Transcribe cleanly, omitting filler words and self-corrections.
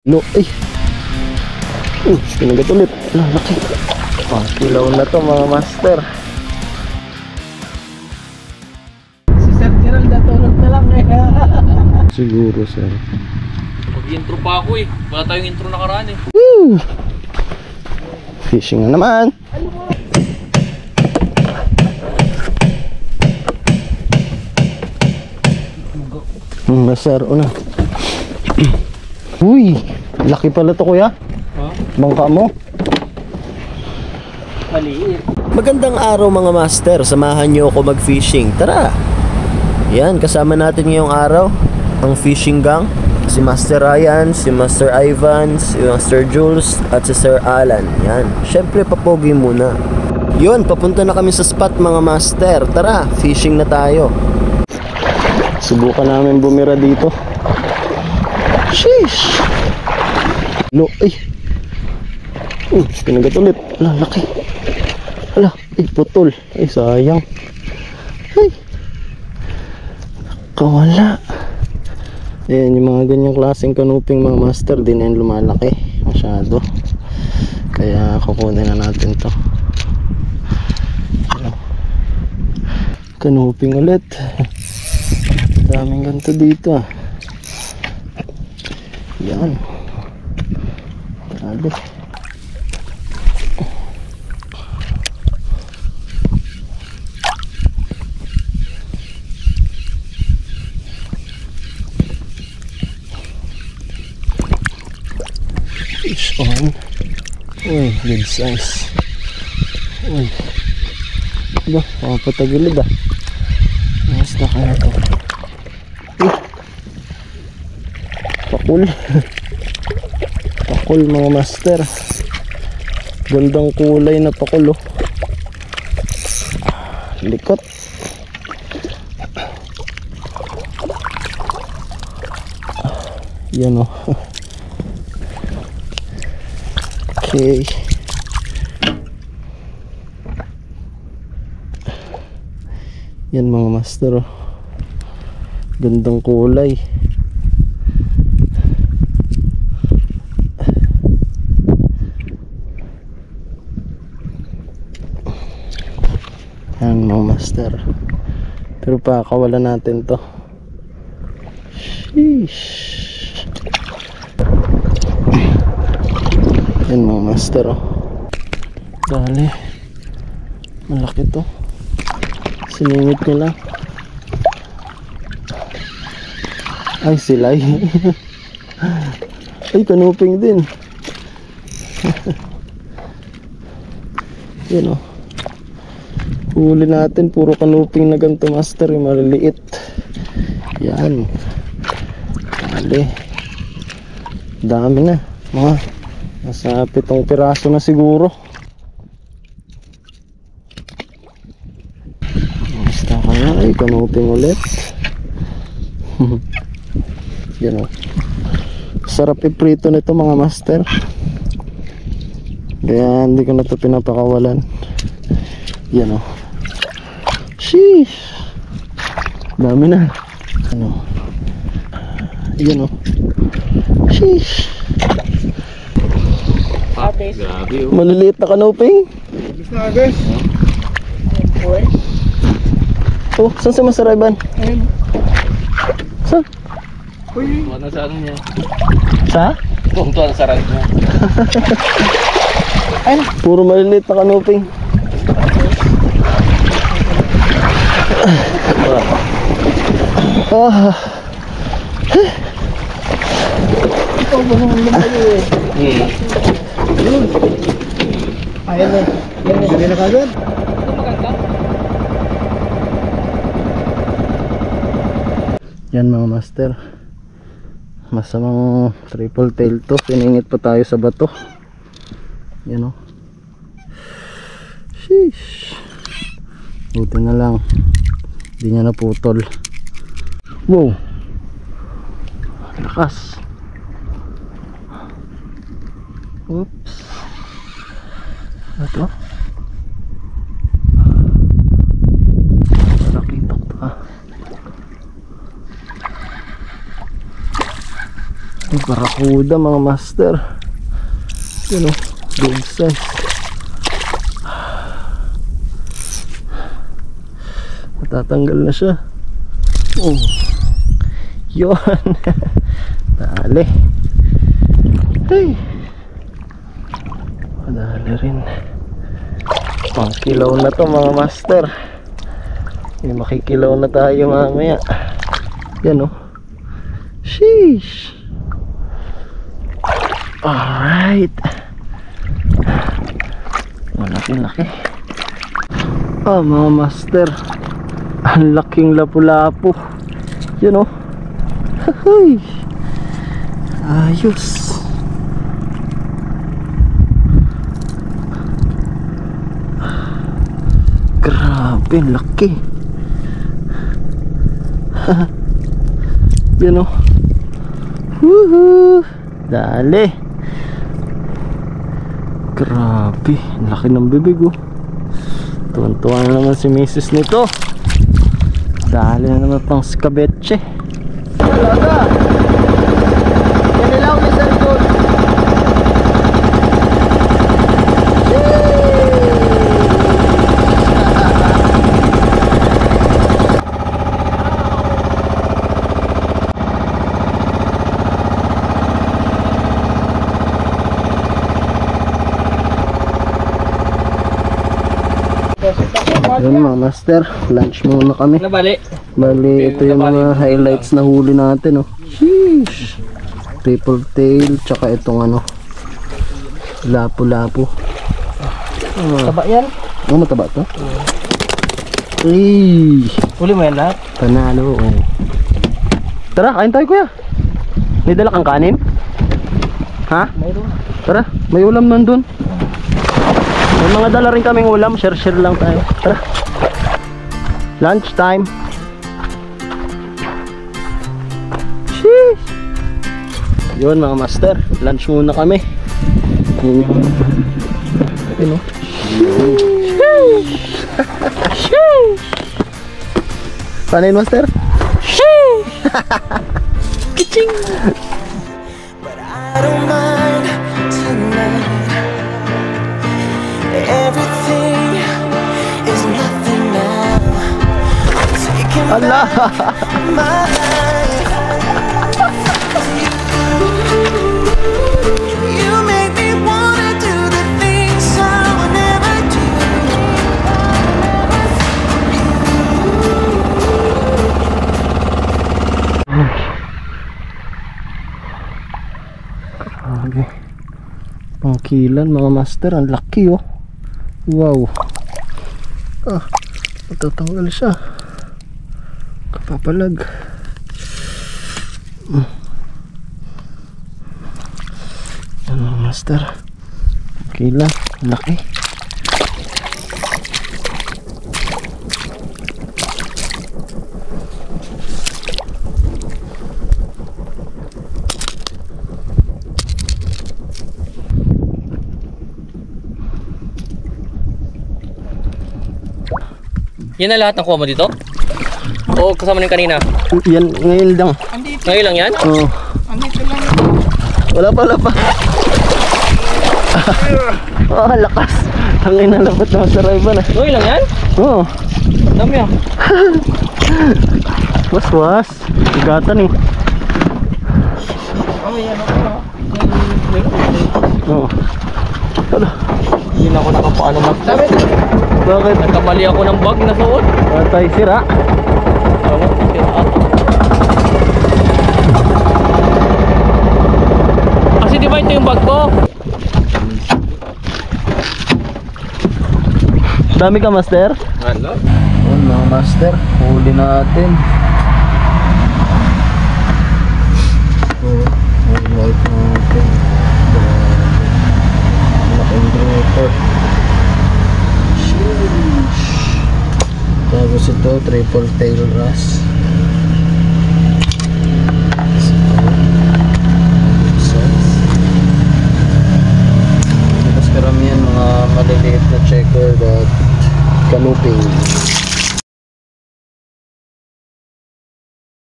No, ay. Pinagat ulit. Laki. Kilaw na to mga master. Si Sir Gerald natulog na lang eh. Siguro sir. Mag-intro pa ako eh. Wala tayong intro nakaraan eh. Woo! Fishing na naman. Nasaro na. Uy, laki pala to kuya. Bangka mo. Maliit. Magandang araw mga master, samahan niyo ako mag-fishing. Tara! Yan, kasama natin ngayong araw ang fishing gang. Si Master Ryan, si Master Ivan, si Master Jules, at si Sir Alan. Yan, syempre papogi muna. Yun, papunta na kami sa spot mga master. Tara, fishing na tayo. Subukan namin bumira dito. Sheesh! Lo, ay! Pinagat ulit. Laki. Hala, ay putol. Ay sayang. Ay. Kawala. Ayan, yung mga ganyang klaseng kanuping mga master, din na yung lumalaki masyado. Kaya kukunin na natin to. Kanuping ulit. Daming ganito dito ah. Yan. Grabe. Fish on. Uy, good size. Uy. Ba, patagilid ah. Mas na kaya to. Pakul. Pakul mga master. Gandang kulay na pakul oh. Likot. Yan oh. Okay. Yan mga master oh. Gandang kulay. Yan mga master. Pero pakakawalan natin to. Sheesh. Yan mga master oh. Dali. Malaki to. Siningit ko lang. Ay silay. Ay kanuping din. Yan oh. Huli natin puro kanuping na ganito master, yung maliliit. Yan. Dali. Dami na. Mga nasa 7 piraso na siguro. Basta kaya ay kanuping ulit. Yan o. Sarap iprito nito mga master. Kaya hindi ko na ito pinapakawalan. Yan o. Sheesh. Dami na. Ano. Yan o. Sheesh. Grabe oh. Maliliit na kanuping. Gusto na guys. Boy. Oh, saan si Master Ivan? Ayun. Saan? Uy. Tuwa na sa ano niya. Sa? Tuwa na sa right niya. Ayun. Puro maliliit na kanuping. Ah. Ikaw ba naman lumayo eh? Yun. Ayan na. Yan na. Yan na kagad. Ito maganda. Yan mga master. Masamang triple tail to. Siningit pa tayo sa bato. Yan o. Sheesh. Buti na lang. Hindi niya naputol. Wow. Lakas. Oops. Ito. Nakitok pa. Barakuda mga master. Yun o, big size. Matatanggal na siya. Oh. Yun. Dali. Hey. Dali rin. Pangkilaw na to mga master. Makikilaw na tayo mamaya. Yan o. Sheesh. Alright. Malaki-laki. Mga master, ang laking lapu-lapu. Yan o. Ayos. Grabe, laki. Yan o. Woohoo. Dali. Grabe, laki ng bibig oh. Tuwan-tuwa na naman si misis nito. Dali na naman pang skabetche. Talaga. Kanilaw ni Sir John. Yun mga master, lunch muna kami. Nabali. Bali, ito yung mga highlights na huli natin oh. Sheesh. Triple tail, tsaka itong ano, lapu-lapu. Taba yan? Mataba to? Ay, Uli mo yan lahat? panalo oh. Tara, kain tayo kuya. May dala kang kanin? Ha? Mayroon. Tara, may ulam nandun. May mga dala rin kaming ulam, share-share lang tayo. Tara. Lunch time. Sheesh. Yun mga master, lunch muna kami. Yun o. Sheesh. Paano yun master? Sheesh. Kiching. But I don't mind tonight. Everything is nothing now. Taking Allah. my life. You make me wanna do the things I would never do. Okay. Pangkilan mga master, ang laki oh. Wow. Matatanggal siya. Kapapalag. Yan mga master. Pangkilan, laki. Yan na lahat ng kuha mo dito? O kasama na yung kanina? Yan, ngayon lang. Ngayon lang yan? Oh. Wala pa. Lakas. Tangin na lapat na sa Rayban ah. Ngayon lang yan? Oo. Dami ah. Was. Igatan eh. Oo. Ano? Hindi na ako nakapaano mag-sabi. Bakit? Nagkamali ako ng bag na suot. Patay sira. Kasi di ba ito yung bag ko? Dami ka master? Ano? Yun mga master, huli natin. Highlight natin. Malaking grouper. Tapos ito, triple tail wrasse. Tapos karamihan mga maliliit na checkered at canoping.